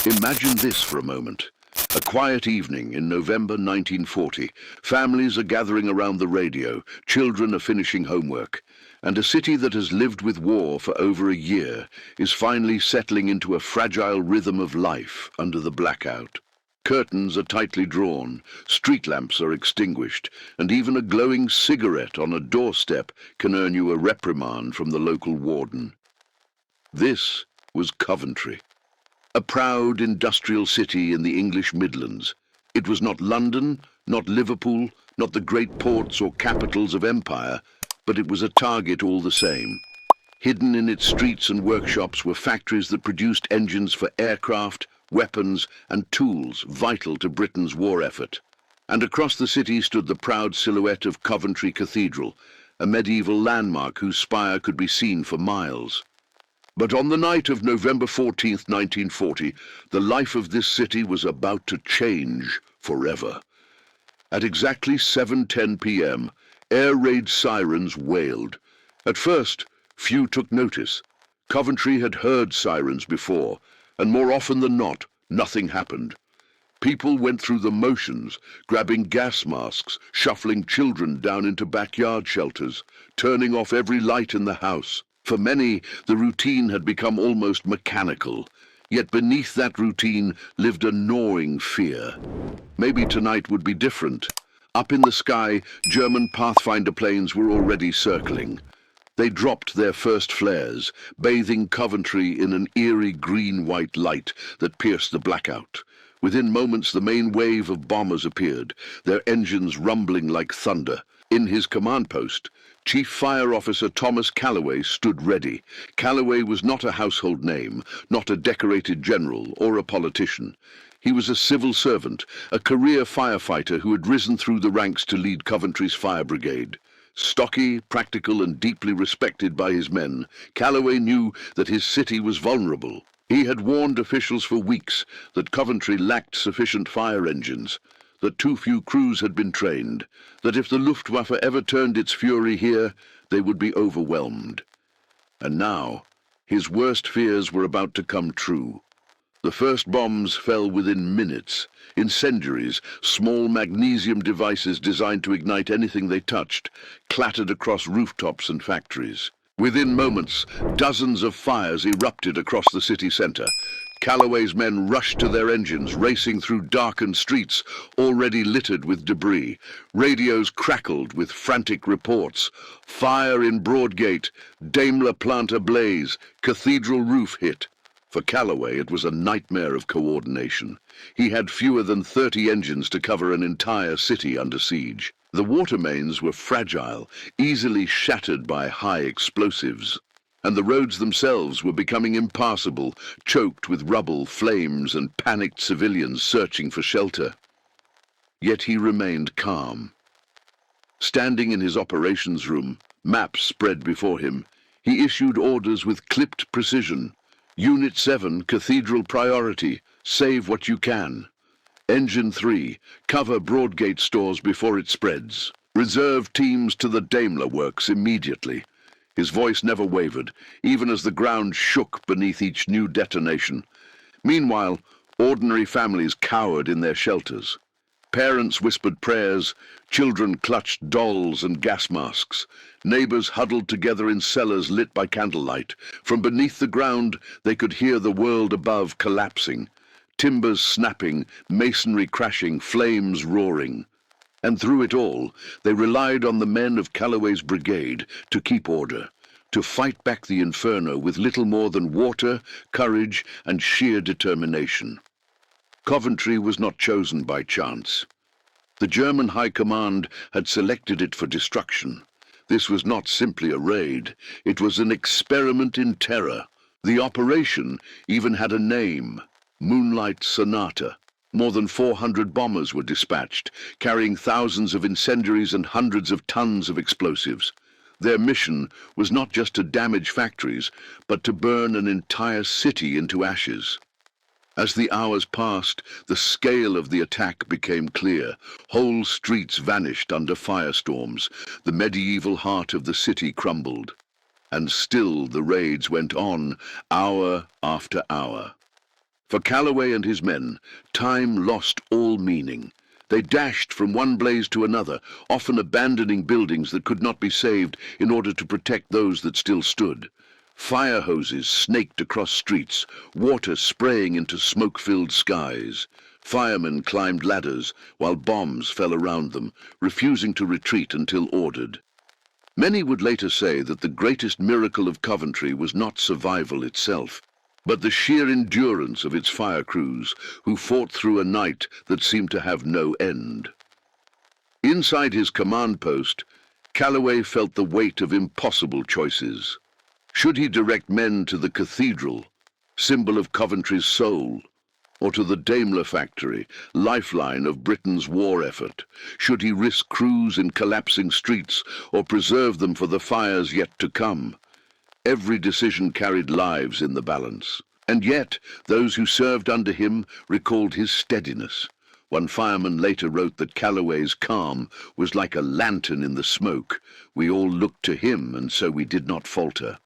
Imagine this for a moment. A quiet evening in November 1940. Families are gathering around the radio, children are finishing homework, and a city that has lived with war for over a year is finally settling into a fragile rhythm of life under the blackout. Curtains are tightly drawn, street lamps are extinguished, and even a glowing cigarette on a doorstep can earn you a reprimand from the local warden. This was Coventry. A proud industrial city in the English Midlands. It was not London, not Liverpool, not the great ports or capitals of empire, but it was a target all the same. Hidden in its streets and workshops were factories that produced engines for aircraft, weapons and tools vital to Britain's war effort. And across the city stood the proud silhouette of Coventry Cathedral, a medieval landmark whose spire could be seen for miles. But on the night of November 14th, 1940, the life of this city was about to change forever. At exactly 7:10 p.m., air raid sirens wailed. At first, few took notice. Coventry had heard sirens before, and more often than not, nothing happened. People went through the motions, grabbing gas masks, shuffling children down into backyard shelters, turning off every light in the house. For many, the routine had become almost mechanical, yet beneath that routine lived a gnawing fear. Maybe tonight would be different. Up in the sky, German Pathfinder planes were already circling. They dropped their first flares, bathing Coventry in an eerie green-white light that pierced the blackout. Within moments, the main wave of bombers appeared, their engines rumbling like thunder. In his command post, Chief Fire Officer Thomas Calloway stood ready. Calloway was not a household name, not a decorated general or a politician. He was a civil servant, a career firefighter who had risen through the ranks to lead Coventry's fire brigade. Stocky, practical and deeply respected by his men, Calloway knew that his city was vulnerable. He had warned officials for weeks that Coventry lacked sufficient fire engines, that too few crews had been trained, that if the Luftwaffe ever turned its fury here, they would be overwhelmed. And now, his worst fears were about to come true. The first bombs fell within minutes. Incendiaries, small magnesium devices designed to ignite anything they touched, clattered across rooftops and factories. Within moments, dozens of fires erupted across the city centre. Calloway's men rushed to their engines, racing through darkened streets already littered with debris. Radios crackled with frantic reports. Fire in Broadgate, Daimler plant ablaze, cathedral roof hit. For Calloway, it was a nightmare of coordination. He had fewer than 30 engines to cover an entire city under siege. The water mains were fragile, easily shattered by high explosives. And the roads themselves were becoming impassable, choked with rubble, flames, and panicked civilians searching for shelter. Yet he remained calm. Standing in his operations room, maps spread before him, he issued orders with clipped precision. Unit 7, Cathedral priority, save what you can. Engine 3, cover Broadgate stores before it spreads. Reserve teams to the Daimler works immediately. His voice never wavered, even as the ground shook beneath each new detonation. Meanwhile, ordinary families cowered in their shelters. Parents whispered prayers, children clutched dolls and gas masks. Neighbors huddled together in cellars lit by candlelight. From beneath the ground, they could hear the world above collapsing. Timbers snapping, masonry crashing, flames roaring. And through it all, they relied on the men of Calloway's brigade to keep order, to fight back the inferno with little more than water, courage, and sheer determination. Coventry was not chosen by chance. The German High Command had selected it for destruction. This was not simply a raid, it was an experiment in terror. The operation even had a name, Moonlight Sonata. More than 400 bombers were dispatched, carrying thousands of incendiaries and hundreds of tons of explosives. Their mission was not just to damage factories, but to burn an entire city into ashes. As the hours passed, the scale of the attack became clear. Whole streets vanished under firestorms. The medieval heart of the city crumbled. And still the raids went on, hour after hour. For Calloway and his men, time lost all meaning. They dashed from one blaze to another, often abandoning buildings that could not be saved in order to protect those that still stood. Fire hoses snaked across streets, water spraying into smoke-filled skies. Firemen climbed ladders while bombs fell around them, refusing to retreat until ordered. Many would later say that the greatest miracle of Coventry was not survival itself, but the sheer endurance of its fire crews, who fought through a night that seemed to have no end. Inside his command post, Calloway felt the weight of impossible choices. Should he direct men to the cathedral, symbol of Coventry's soul, or to the Daimler factory, lifeline of Britain's war effort? Should he risk crews in collapsing streets, or preserve them for the fires yet to come? Every decision carried lives in the balance. And yet, those who served under him recalled his steadiness. One fireman later wrote that Calloway's calm was like a lantern in the smoke. We all looked to him, and so we did not falter.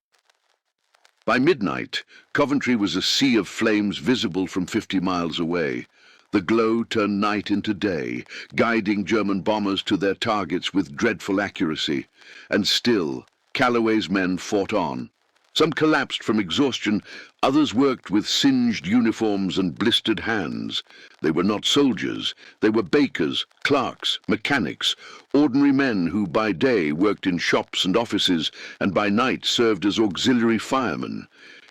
By midnight, Coventry was a sea of flames visible from 50 miles away. The glow turned night into day, guiding German bombers to their targets with dreadful accuracy. And still, Calloway's men fought on. Some collapsed from exhaustion, others worked with singed uniforms and blistered hands. They were not soldiers, they were bakers, clerks, mechanics, ordinary men who by day worked in shops and offices and by night served as auxiliary firemen.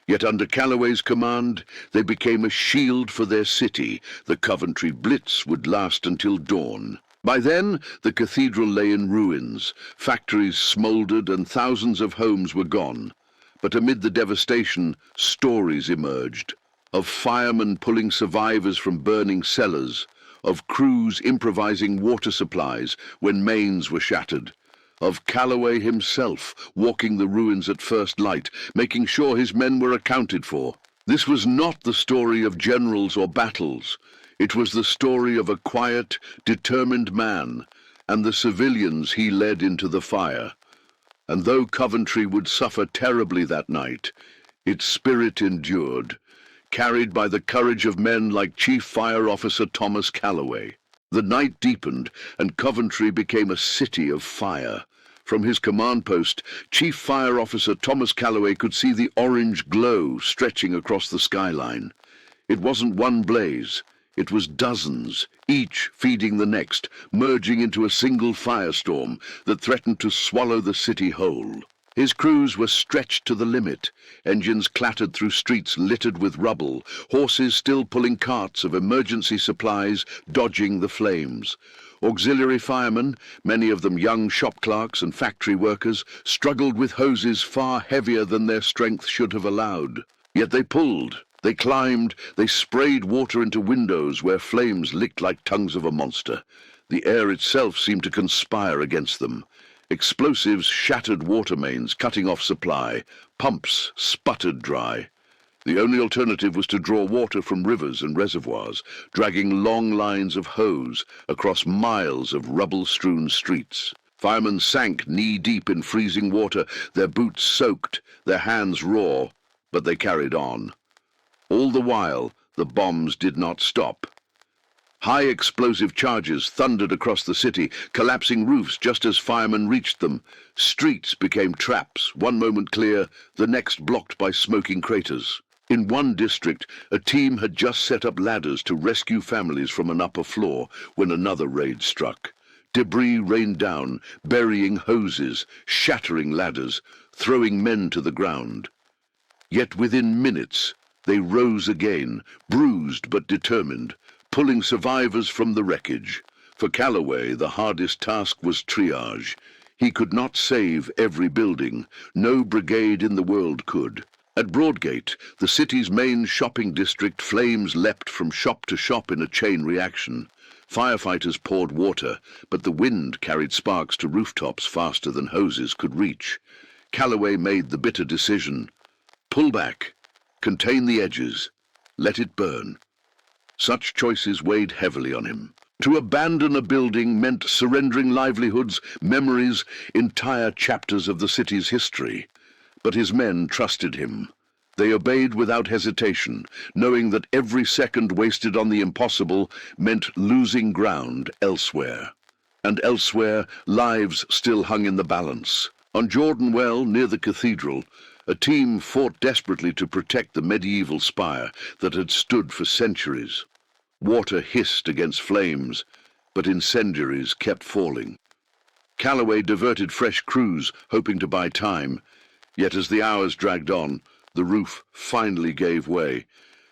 Yet under Calloway's command, they became a shield for their city. The Coventry Blitz would last until dawn. By then, the cathedral lay in ruins, factories smouldered and thousands of homes were gone. But amid the devastation, stories emerged, of firemen pulling survivors from burning cellars, of crews improvising water supplies when mains were shattered, of Calloway himself walking the ruins at first light, making sure his men were accounted for. This was not the story of generals or battles. It was the story of a quiet, determined man, and the civilians he led into the fire. And though Coventry would suffer terribly that night, its spirit endured, carried by the courage of men like Chief Fire Officer Thomas Calloway. The night deepened, and Coventry became a city of fire. From his command post, Chief Fire Officer Thomas Calloway could see the orange glow stretching across the skyline. It wasn't one blaze. It was dozens, each feeding the next, merging into a single firestorm that threatened to swallow the city whole. His crews were stretched to the limit. Engines clattered through streets littered with rubble, horses still pulling carts of emergency supplies, dodging the flames. Auxiliary firemen, many of them young shop clerks and factory workers, struggled with hoses far heavier than their strength should have allowed. Yet they pulled. They climbed, they sprayed water into windows where flames licked like tongues of a monster. The air itself seemed to conspire against them. Explosives shattered water mains, cutting off supply. Pumps sputtered dry. The only alternative was to draw water from rivers and reservoirs, dragging long lines of hose across miles of rubble-strewn streets. Firemen sank knee-deep in freezing water, their boots soaked, their hands raw, but they carried on. All the while, the bombs did not stop. High explosive charges thundered across the city, collapsing roofs just as firemen reached them. Streets became traps, one moment clear, the next blocked by smoking craters. In one district, a team had just set up ladders to rescue families from an upper floor when another raid struck. Debris rained down, burying hoses, shattering ladders, throwing men to the ground. Yet within minutes, they rose again, bruised but determined, pulling survivors from the wreckage. For Calloway, the hardest task was triage. He could not save every building. No brigade in the world could. At Broadgate, the city's main shopping district, flames leapt from shop to shop in a chain reaction. Firefighters poured water, but the wind carried sparks to rooftops faster than hoses could reach. Calloway made the bitter decision. Pull back. Contain the edges. Let it burn. Such choices weighed heavily on him. To abandon a building meant surrendering livelihoods, memories, entire chapters of the city's history. But his men trusted him. They obeyed without hesitation, knowing that every second wasted on the impossible meant losing ground elsewhere. And elsewhere, lives still hung in the balance. On Jordan Well, near the cathedral, a team fought desperately to protect the medieval spire that had stood for centuries. Water hissed against flames, but incendiaries kept falling. Calloway diverted fresh crews, hoping to buy time, yet as the hours dragged on, the roof finally gave way.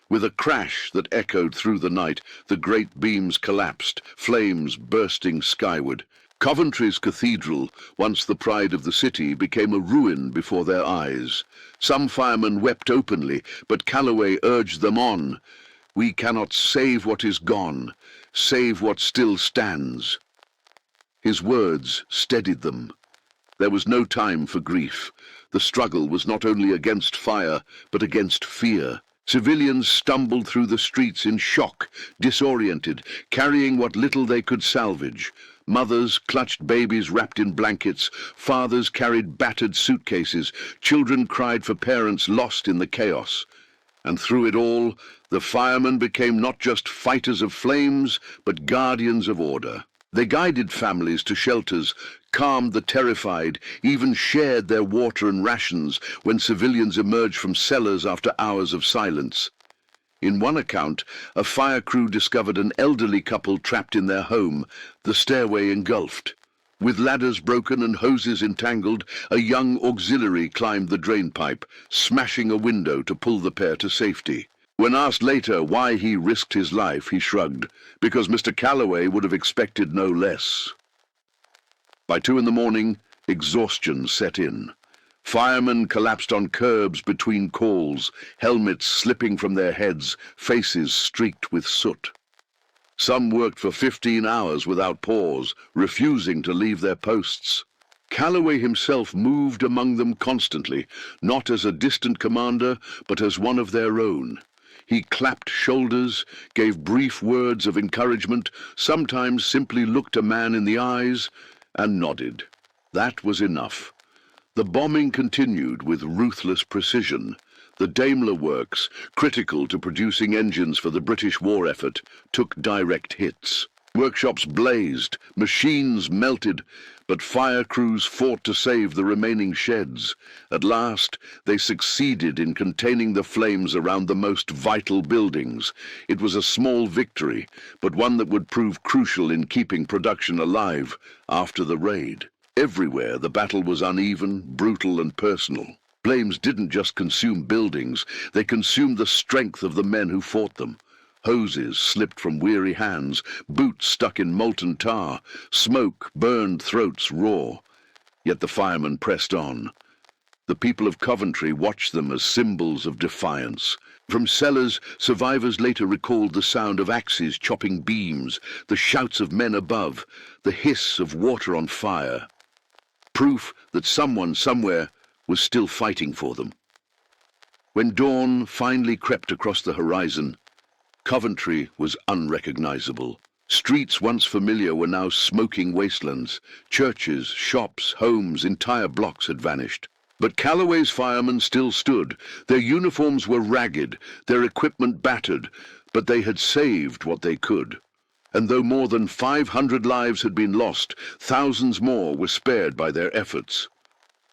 With a crash that echoed through the night, the great beams collapsed, flames bursting skyward. Coventry's cathedral, once the pride of the city, became a ruin before their eyes. Some firemen wept openly, but Calloway urged them on. "We cannot save what is gone, save what still stands." His words steadied them. There was no time for grief. The struggle was not only against fire, but against fear. Civilians stumbled through the streets in shock, disoriented, carrying what little they could salvage. Mothers clutched babies wrapped in blankets, fathers carried battered suitcases, children cried for parents lost in the chaos. And through it all, the firemen became not just fighters of flames, but guardians of order. They guided families to shelters, calmed the terrified, even shared their water and rations when civilians emerged from cellars after hours of silence. In one account, a fire crew discovered an elderly couple trapped in their home, the stairway engulfed. With ladders broken and hoses entangled, a young auxiliary climbed the drain pipe, smashing a window to pull the pair to safety. When asked later why he risked his life, he shrugged, because Mr. Calloway would have expected no less. By 2 in the morning, exhaustion set in. Firemen collapsed on curbs between calls, helmets slipping from their heads, faces streaked with soot. Some worked for 15 hours without pause, refusing to leave their posts. Calloway himself moved among them constantly, not as a distant commander, but as one of their own. He clapped shoulders, gave brief words of encouragement, sometimes simply looked a man in the eyes, and nodded. That was enough. The bombing continued with ruthless precision. The Daimler works, critical to producing engines for the British war effort, took direct hits. Workshops blazed, machines melted, but fire crews fought to save the remaining sheds. At last, they succeeded in containing the flames around the most vital buildings. It was a small victory, but one that would prove crucial in keeping production alive after the raid. Everywhere, the battle was uneven, brutal, and personal. Flames didn't just consume buildings, they consumed the strength of the men who fought them. Hoses slipped from weary hands, boots stuck in molten tar, smoke burned throats raw. Yet the firemen pressed on. The people of Coventry watched them as symbols of defiance. From cellars, survivors later recalled the sound of axes chopping beams, the shouts of men above, the hiss of water on fire. Proof that someone somewhere was still fighting for them. When dawn finally crept across the horizon, Coventry was unrecognizable. Streets once familiar were now smoking wastelands. Churches, shops, homes, entire blocks had vanished. But Calloway's firemen still stood. Their uniforms were ragged, their equipment battered, but they had saved what they could. And though more than 500 lives had been lost, thousands more were spared by their efforts.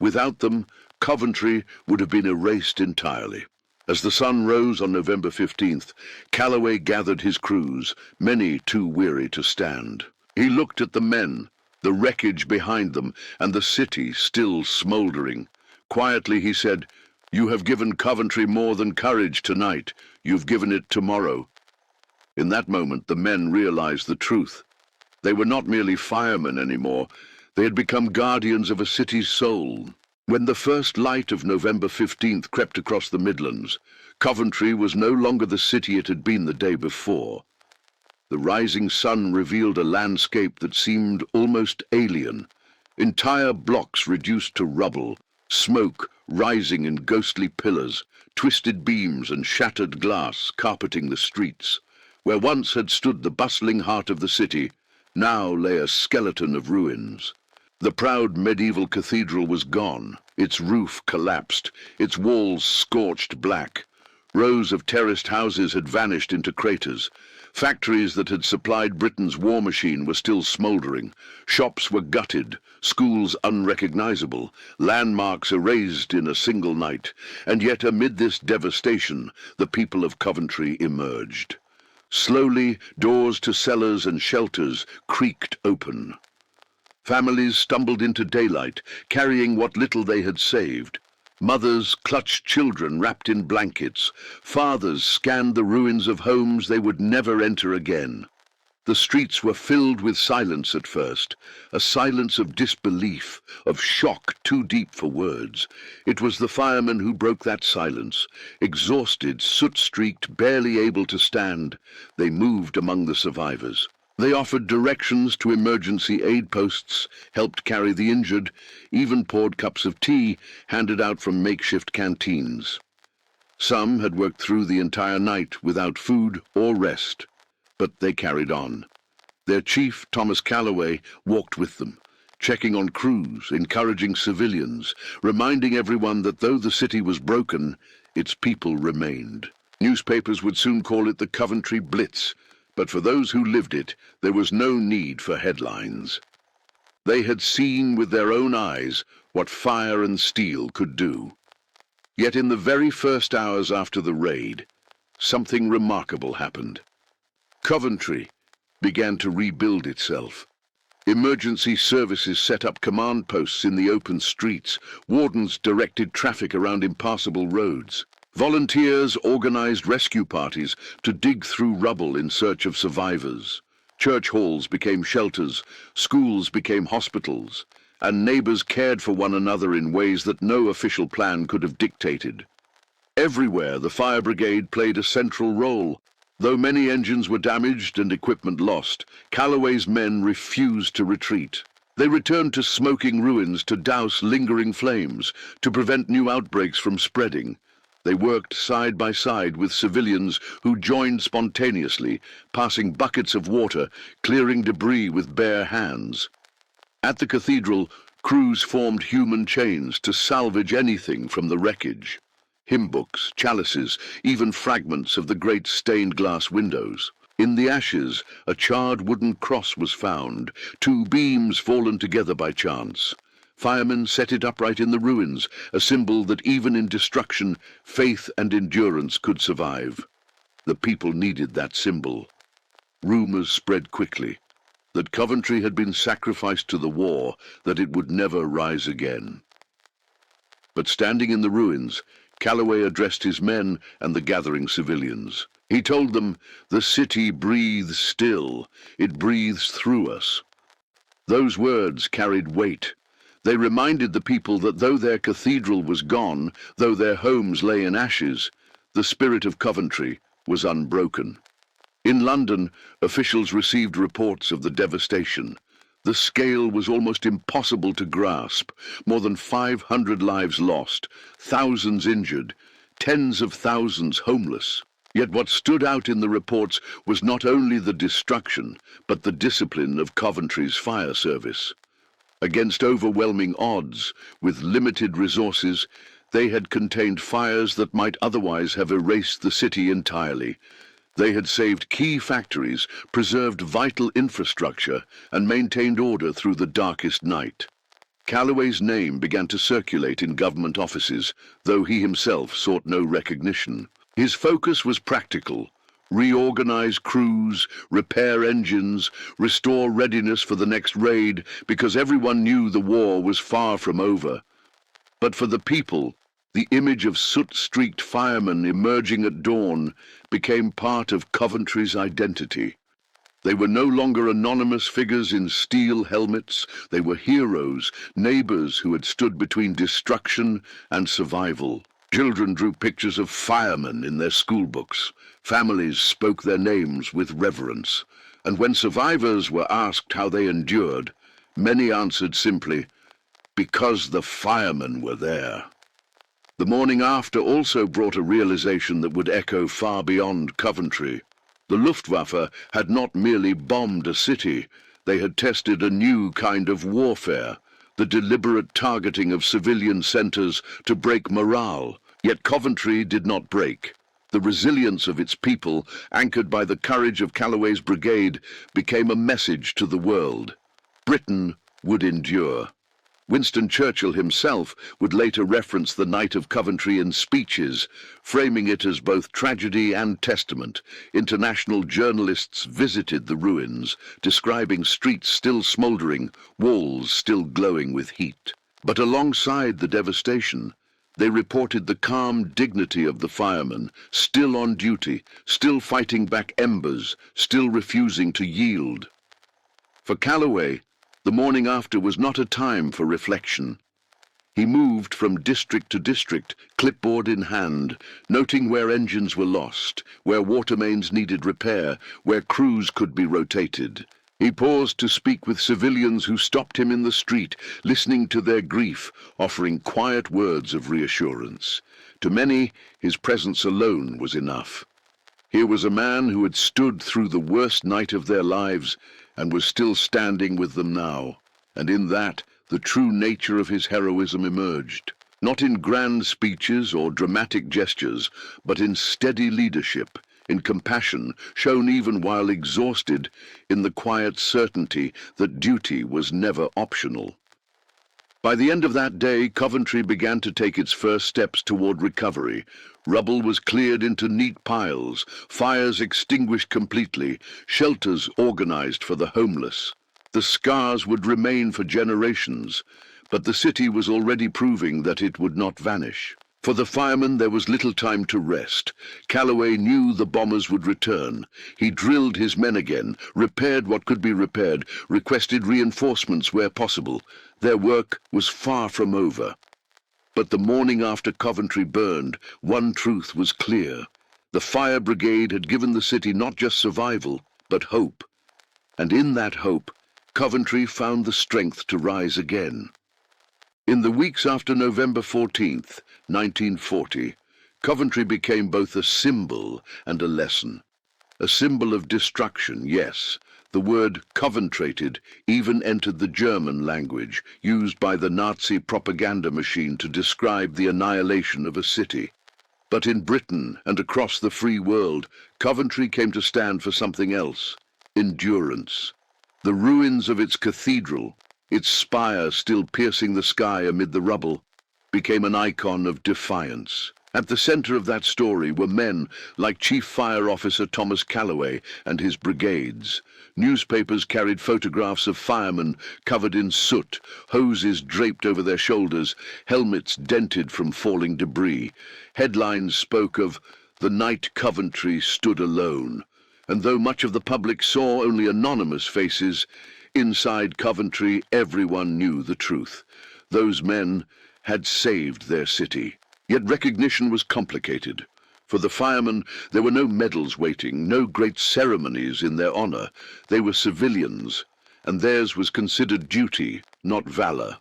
Without them, Coventry would have been erased entirely. As the sun rose on November 15th, Calloway gathered his crews, many too weary to stand. He looked at the men, the wreckage behind them, and the city still smoldering. Quietly he said, "You have given Coventry more than courage tonight. You've given it tomorrow." In that moment, the men realized the truth. They were not merely firemen anymore. They had become guardians of a city's soul. When the first light of November 15th crept across the Midlands, Coventry was no longer the city it had been the day before. The rising sun revealed a landscape that seemed almost alien. Entire blocks reduced to rubble, smoke rising in ghostly pillars, twisted beams and shattered glass carpeting the streets. Where once had stood the bustling heart of the city, now lay a skeleton of ruins. The proud medieval cathedral was gone. Its roof collapsed, its walls scorched black. Rows of terraced houses had vanished into craters. Factories that had supplied Britain's war machine were still smouldering. Shops were gutted, schools unrecognizable, landmarks erased in a single night. And yet amid this devastation, the people of Coventry emerged. Slowly, doors to cellars and shelters creaked open. Families stumbled into daylight, carrying what little they had saved. Mothers clutched children wrapped in blankets. Fathers scanned the ruins of homes they would never enter again. The streets were filled with silence at first, a silence of disbelief, of shock too deep for words. It was the firemen who broke that silence. Exhausted, soot-streaked, barely able to stand, they moved among the survivors. They offered directions to emergency aid posts, helped carry the injured, even poured cups of tea handed out from makeshift canteens. Some had worked through the entire night without food or rest, but they carried on. Their chief, Thomas Calloway, walked with them, checking on crews, encouraging civilians, reminding everyone that though the city was broken, its people remained. Newspapers would soon call it the Coventry Blitz, but for those who lived it, there was no need for headlines. They had seen with their own eyes what fire and steel could do. Yet in the very first hours after the raid, something remarkable happened. Coventry began to rebuild itself. Emergency services set up command posts in the open streets. Wardens directed traffic around impassable roads. Volunteers organized rescue parties to dig through rubble in search of survivors. Church halls became shelters, schools became hospitals, and neighbors cared for one another in ways that no official plan could have dictated. Everywhere the fire brigade played a central role. Though many engines were damaged and equipment lost, Calloway's men refused to retreat. They returned to smoking ruins to douse lingering flames, to prevent new outbreaks from spreading. They worked side by side with civilians who joined spontaneously, passing buckets of water, clearing debris with bare hands. At the cathedral, crews formed human chains to salvage anything from the wreckage. Hymn books, chalices, even fragments of the great stained glass windows. In the ashes, a charred wooden cross was found, two beams fallen together by chance. Firemen set it upright in the ruins, a symbol that even in destruction, faith and endurance could survive. The people needed that symbol. Rumors spread quickly that Coventry had been sacrificed to the war, that it would never rise again. But standing in the ruins, Calloway addressed his men and the gathering civilians. He told them, "The city breathes still. It breathes through us." Those words carried weight. They reminded the people that though their cathedral was gone, though their homes lay in ashes, the spirit of Coventry was unbroken. In London, officials received reports of the devastation. The scale was almost impossible to grasp. More than 500 lives lost, thousands injured, tens of thousands homeless. Yet what stood out in the reports was not only the destruction, but the discipline of Coventry's fire service. Against overwhelming odds, with limited resources, they had contained fires that might otherwise have erased the city entirely. They had saved key factories, preserved vital infrastructure, and maintained order through the darkest night. Calloway's name began to circulate in government offices, though he himself sought no recognition. His focus was practical. Reorganize crews, repair engines, restore readiness for the next raid, because everyone knew the war was far from over. But for the people, the image of soot-streaked firemen emerging at dawn became part of Coventry's identity. They were no longer anonymous figures in steel helmets. They were heroes, neighbors who had stood between destruction and survival. Children drew pictures of firemen in their school books. Families spoke their names with reverence. And when survivors were asked how they endured, many answered simply, "Because the firemen were there." The morning after also brought a realization that would echo far beyond Coventry. The Luftwaffe had not merely bombed a city, they had tested a new kind of warfare, the deliberate targeting of civilian centres to break morale. Yet Coventry did not break. The resilience of its people, anchored by the courage of Calloway's brigade, became a message to the world. Britain would endure. Winston Churchill himself would later reference the night of Coventry in speeches, framing it as both tragedy and testament. International journalists visited the ruins, describing streets still smouldering, walls still glowing with heat. But alongside the devastation, they reported the calm dignity of the firemen, still on duty, still fighting back embers, still refusing to yield. For Calloway, the morning after was not a time for reflection. He moved from district to district, clipboard in hand, noting where engines were lost, where water mains needed repair, where crews could be rotated. He paused to speak with civilians who stopped him in the street, listening to their grief, offering quiet words of reassurance. To many, his presence alone was enough. Here was a man who had stood through the worst night of their lives and was still standing with them now, and in that the true nature of his heroism emerged, not in grand speeches or dramatic gestures, but in steady leadership, in compassion shown even while exhausted, in the quiet certainty that duty was never optional. By the end of that day, Coventry began to take its first steps toward recovery. Rubble was cleared into neat piles, fires extinguished completely, shelters organized for the homeless. The scars would remain for generations, but the city was already proving that it would not vanish. For the firemen, there was little time to rest. Calloway knew the bombers would return. He drilled his men again, repaired what could be repaired, requested reinforcements where possible. Their work was far from over. But the morning after Coventry burned, one truth was clear. The fire brigade had given the city not just survival, but hope. And in that hope, Coventry found the strength to rise again. In the weeks after November 14th, 1940, Coventry became both a symbol and a lesson. A symbol of destruction, yes. The word Coventrated even entered the German language, used by the Nazi propaganda machine to describe the annihilation of a city. But in Britain and across the free world, Coventry came to stand for something else: endurance. The ruins of its cathedral, its spire still piercing the sky amid the rubble, became an icon of defiance. At the center of that story were men like Chief Fire Officer Thomas Calloway and his brigades. Newspapers carried photographs of firemen covered in soot, hoses draped over their shoulders, helmets dented from falling debris. Headlines spoke of "The night Coventry stood alone." And though much of the public saw only anonymous faces, inside Coventry everyone knew the truth. Those men had saved their city. Yet recognition was complicated. For the firemen, there were no medals waiting, no great ceremonies in their honor. They were civilians, and theirs was considered duty, not valor.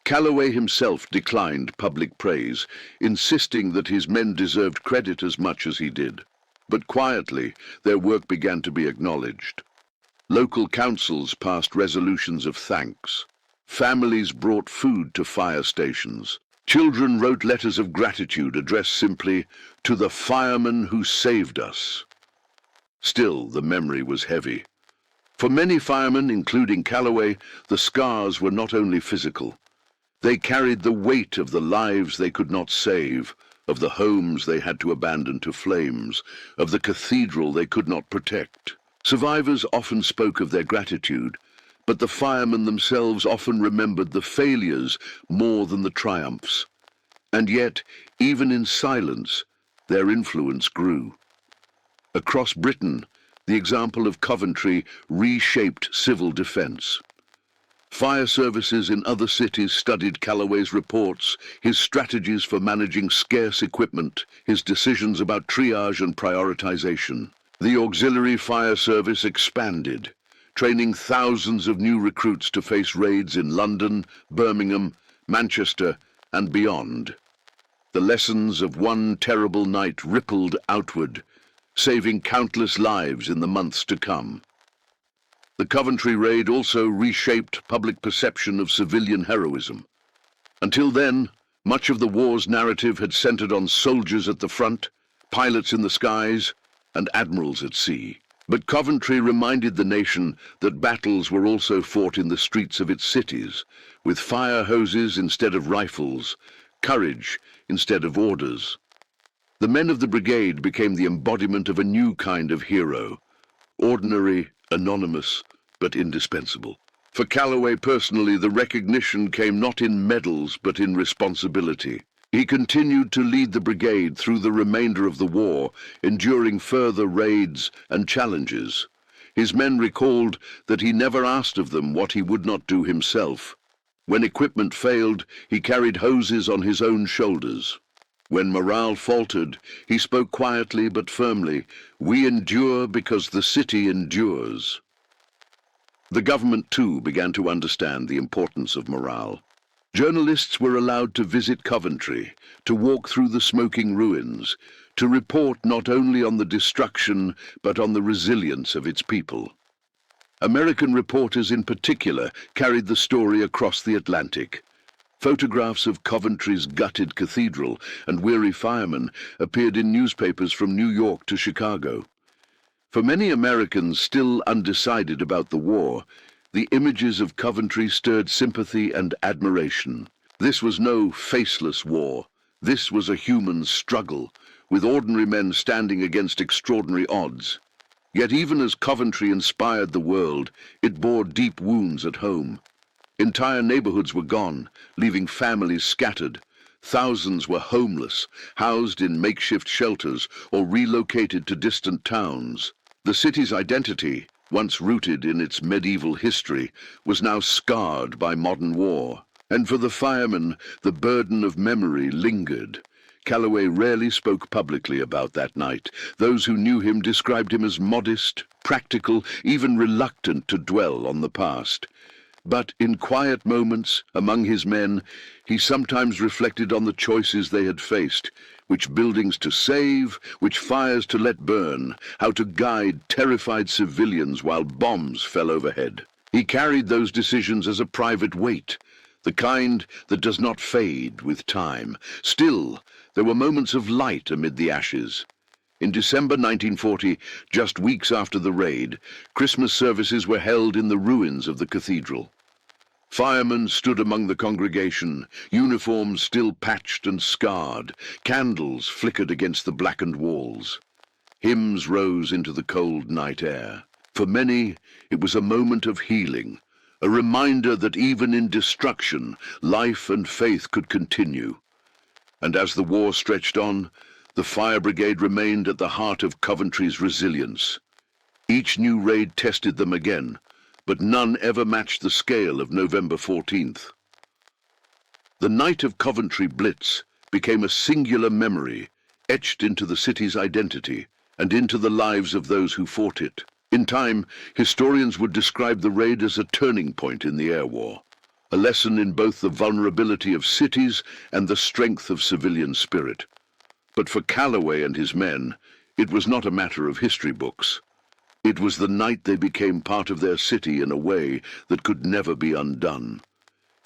Calloway himself declined public praise, insisting that his men deserved credit as much as he did. But quietly, their work began to be acknowledged. Local councils passed resolutions of thanks. Families brought food to fire stations. Children wrote letters of gratitude addressed simply to the firemen who saved us. Still, the memory was heavy. For many firemen, including Calloway, the scars were not only physical. They carried the weight of the lives they could not save, of the homes they had to abandon to flames, of the cathedral they could not protect. Survivors often spoke of their gratitude, but the firemen themselves often remembered the failures more than the triumphs. And yet, even in silence, their influence grew. Across Britain, the example of Coventry reshaped civil defense. Fire services in other cities studied Calloway's reports, his strategies for managing scarce equipment, his decisions about triage and prioritization. The auxiliary fire service expanded, training thousands of new recruits to face raids in London, Birmingham, Manchester, and beyond. The lessons of one terrible night rippled outward, saving countless lives in the months to come. The Coventry raid also reshaped public perception of civilian heroism. Until then, much of the war's narrative had centered on soldiers at the front, pilots in the skies, and admirals at sea. But Coventry reminded the nation that battles were also fought in the streets of its cities, with fire hoses instead of rifles, courage instead of orders. The men of the brigade became the embodiment of a new kind of hero, ordinary, anonymous, but indispensable. For Calloway personally, the recognition came not in medals but in responsibility. He continued to lead the brigade through the remainder of the war, enduring further raids and challenges. His men recalled that he never asked of them what he would not do himself. When equipment failed, he carried hoses on his own shoulders. When morale faltered, he spoke quietly but firmly, "We endure because the city endures." The government, too, began to understand the importance of morale. Journalists were allowed to visit Coventry, to walk through the smoking ruins, to report not only on the destruction but on the resilience of its people. American reporters in particular carried the story across the Atlantic. Photographs of Coventry's gutted cathedral and weary firemen appeared in newspapers from New York to Chicago. For many Americans still undecided about the war, the images of Coventry stirred sympathy and admiration. This was no faceless war. This was a human struggle, with ordinary men standing against extraordinary odds. Yet even as Coventry inspired the world, it bore deep wounds at home. Entire neighborhoods were gone, leaving families scattered. Thousands were homeless, housed in makeshift shelters or relocated to distant towns. The city's identity, once rooted in its medieval history, was now scarred by modern war. And for the firemen, the burden of memory lingered. Calloway rarely spoke publicly about that night. Those who knew him described him as modest, practical, even reluctant to dwell on the past. But in quiet moments among his men, he sometimes reflected on the choices they had faced, which buildings to save, which fires to let burn, how to guide terrified civilians while bombs fell overhead. He carried those decisions as a private weight, the kind that does not fade with time. Still, there were moments of light amid the ashes. In December 1940, just weeks after the raid, Christmas services were held in the ruins of the cathedral. Firemen stood among the congregation, uniforms still patched and scarred, candles flickered against the blackened walls. Hymns rose into the cold night air. For many, it was a moment of healing, a reminder that even in destruction, life and faith could continue. And as the war stretched on, the fire brigade remained at the heart of Coventry's resilience. Each new raid tested them again, but none ever matched the scale of November 14th. The night of Coventry Blitz became a singular memory, etched into the city's identity and into the lives of those who fought it. In time, historians would describe the raid as a turning point in the air war, a lesson in both the vulnerability of cities and the strength of civilian spirit. But for Calloway and his men, it was not a matter of history books. It was the night they became part of their city in a way that could never be undone.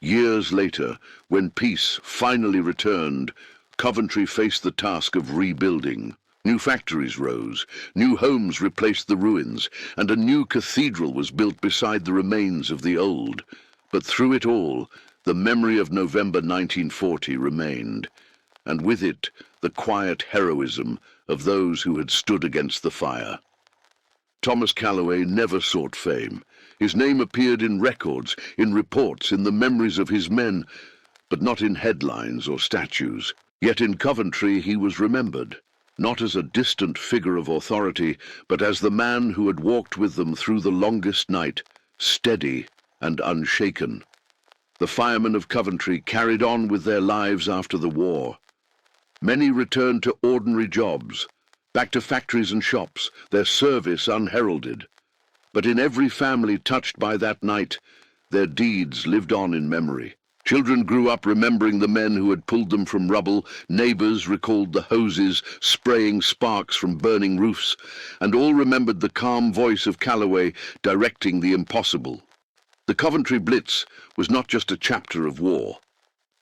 Years later, when peace finally returned, Coventry faced the task of rebuilding. New factories rose, new homes replaced the ruins, and a new cathedral was built beside the remains of the old. But through it all, the memory of November 1940 remained, and with it, the quiet heroism of those who had stood against the fire. Thomas Calloway never sought fame. His name appeared in records, in reports, in the memories of his men, but not in headlines or statues. Yet in Coventry he was remembered, not as a distant figure of authority, but as the man who had walked with them through the longest night, steady and unshaken. The firemen of Coventry carried on with their lives after the war. Many returned to ordinary jobs, back to factories and shops, their service unheralded. But in every family touched by that night, their deeds lived on in memory. Children grew up remembering the men who had pulled them from rubble, neighbours recalled the hoses spraying sparks from burning roofs, and all remembered the calm voice of Calloway directing the impossible. The Coventry Blitz was not just a chapter of war.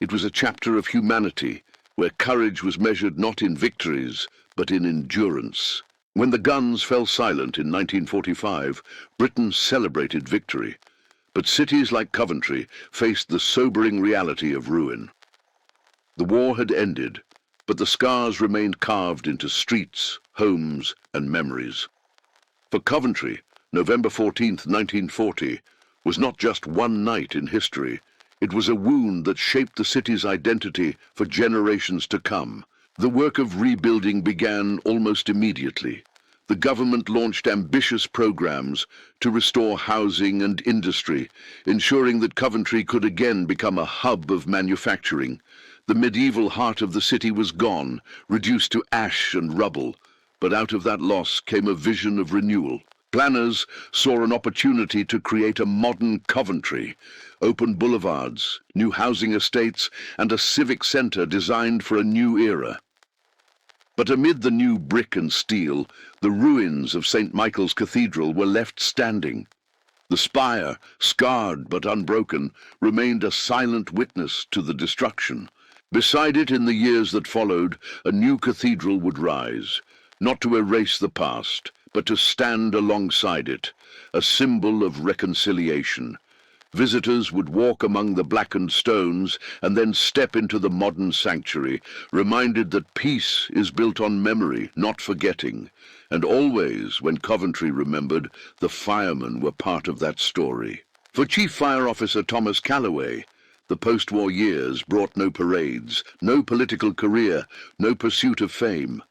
It was a chapter of humanity, where courage was measured not in victories, but in endurance. When the guns fell silent in 1945, Britain celebrated victory. But cities like Coventry faced the sobering reality of ruin. The war had ended, but the scars remained carved into streets, homes, and memories. For Coventry, November 14th, 1940, was not just one night in history. It was a wound that shaped the city's identity for generations to come. The work of rebuilding began almost immediately. The government launched ambitious programs to restore housing and industry, ensuring that Coventry could again become a hub of manufacturing. The medieval heart of the city was gone, reduced to ash and rubble, but out of that loss came a vision of renewal. Planners saw an opportunity to create a modern Coventry, open boulevards, new housing estates, and a civic centre designed for a new era. But amid the new brick and steel, the ruins of St. Michael's Cathedral were left standing. The spire, scarred but unbroken, remained a silent witness to the destruction. Beside it, in the years that followed, a new cathedral would rise, not to erase the past, but to stand alongside it, a symbol of reconciliation. Visitors would walk among the blackened stones and then step into the modern sanctuary, reminded that peace is built on memory, not forgetting. And always, when Coventry remembered, the firemen were part of that story. For Chief Fire Officer Thomas Calloway, the post-war years brought no parades, no political career, no pursuit of fame.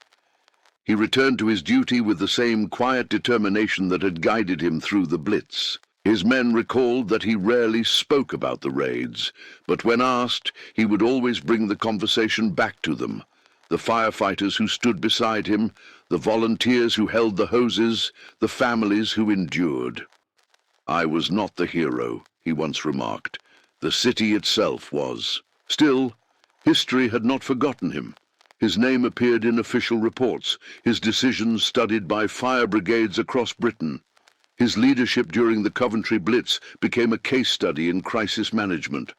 He returned to his duty with the same quiet determination that had guided him through the Blitz. His men recalled that he rarely spoke about the raids, but when asked, he would always bring the conversation back to them. The firefighters who stood beside him, the volunteers who held the hoses, the families who endured. "I was not the hero," he once remarked. "The city itself was." Still, history had not forgotten him. His name appeared in official reports, his decisions studied by fire brigades across Britain. His leadership during the Coventry Blitz became a case study in crisis management.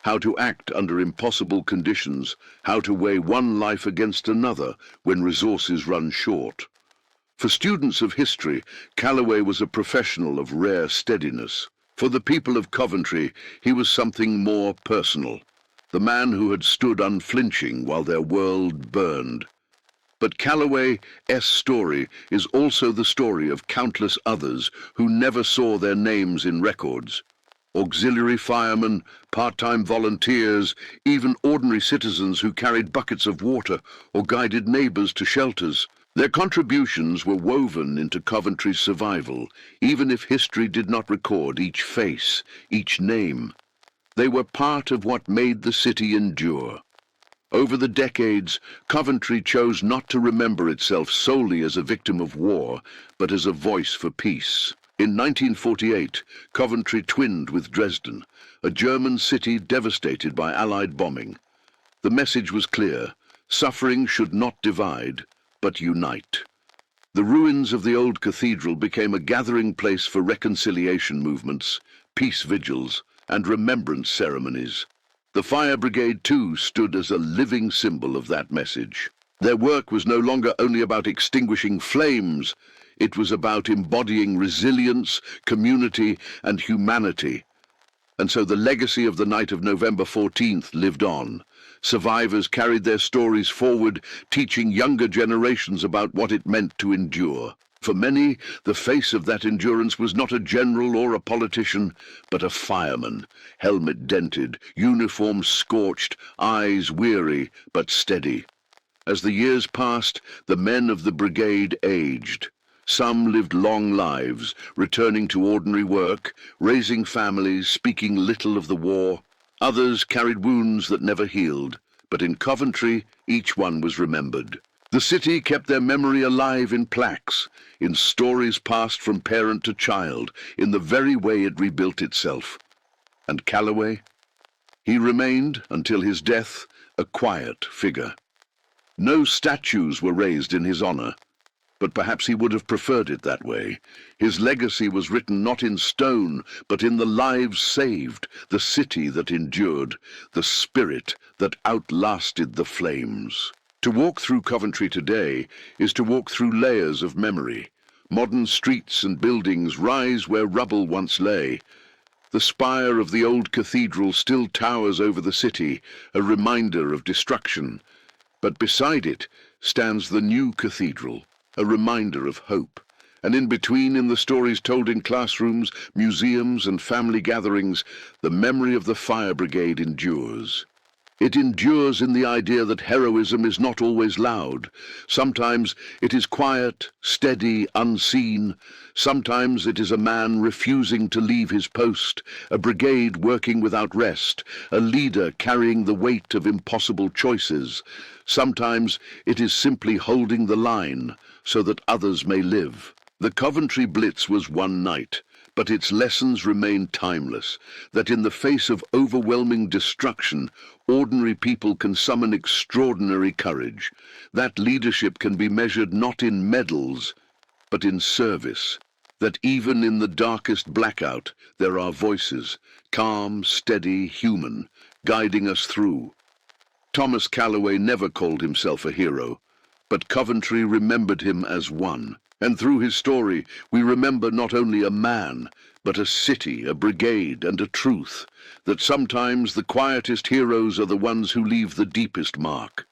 How to act under impossible conditions, how to weigh one life against another when resources run short. For students of history, Calloway was a professional of rare steadiness. For the people of Coventry, he was something more personal. The man who had stood unflinching while their world burned. But Calloway's story is also the story of countless others who never saw their names in records. Auxiliary firemen, part-time volunteers, even ordinary citizens who carried buckets of water or guided neighbours to shelters. Their contributions were woven into Coventry's survival, even if history did not record each face, each name. They were part of what made the city endure. Over the decades, Coventry chose not to remember itself solely as a victim of war, but as a voice for peace. In 1948, Coventry twinned with Dresden, a German city devastated by Allied bombing. The message was clear: suffering should not divide, but unite. The ruins of the old cathedral became a gathering place for reconciliation movements, peace vigils, and remembrance ceremonies. The fire brigade, too, stood as a living symbol of that message. Their work was no longer only about extinguishing flames, it was about embodying resilience, community, and humanity. And so the legacy of the night of November 14th lived on. Survivors carried their stories forward, teaching younger generations about what it meant to endure. For many, the face of that endurance was not a general or a politician, but a fireman, helmet dented, uniform scorched, eyes weary but steady. As the years passed, the men of the brigade aged. Some lived long lives, returning to ordinary work, raising families, speaking little of the war. Others carried wounds that never healed, but in Coventry, each one was remembered. The city kept their memory alive in plaques, in stories passed from parent to child, in the very way it rebuilt itself. And Calloway? He remained, until his death, a quiet figure. No statues were raised in his honor, but perhaps he would have preferred it that way. His legacy was written not in stone, but in the lives saved, the city that endured, the spirit that outlasted the flames. To walk through Coventry today is to walk through layers of memory. Modern streets and buildings rise where rubble once lay. The spire of the old cathedral still towers over the city, a reminder of destruction. But beside it stands the new cathedral, a reminder of hope. And in between, in the stories told in classrooms, museums, and family gatherings, the memory of the fire brigade endures. It endures in the idea that heroism is not always loud. Sometimes it is quiet, steady, unseen. Sometimes it is a man refusing to leave his post, a brigade working without rest, a leader carrying the weight of impossible choices. Sometimes it is simply holding the line so that others may live. The Coventry Blitz was one night, but its lessons remain timeless, that in the face of overwhelming destruction, ordinary people can summon extraordinary courage. That leadership can be measured not in medals, but in service. That even in the darkest blackout, there are voices, calm, steady, human, guiding us through. Thomas Calloway never called himself a hero, but Coventry remembered him as one. And through his story, we remember not only a man, but a city, a brigade, and a truth, that sometimes the quietest heroes are the ones who leave the deepest mark.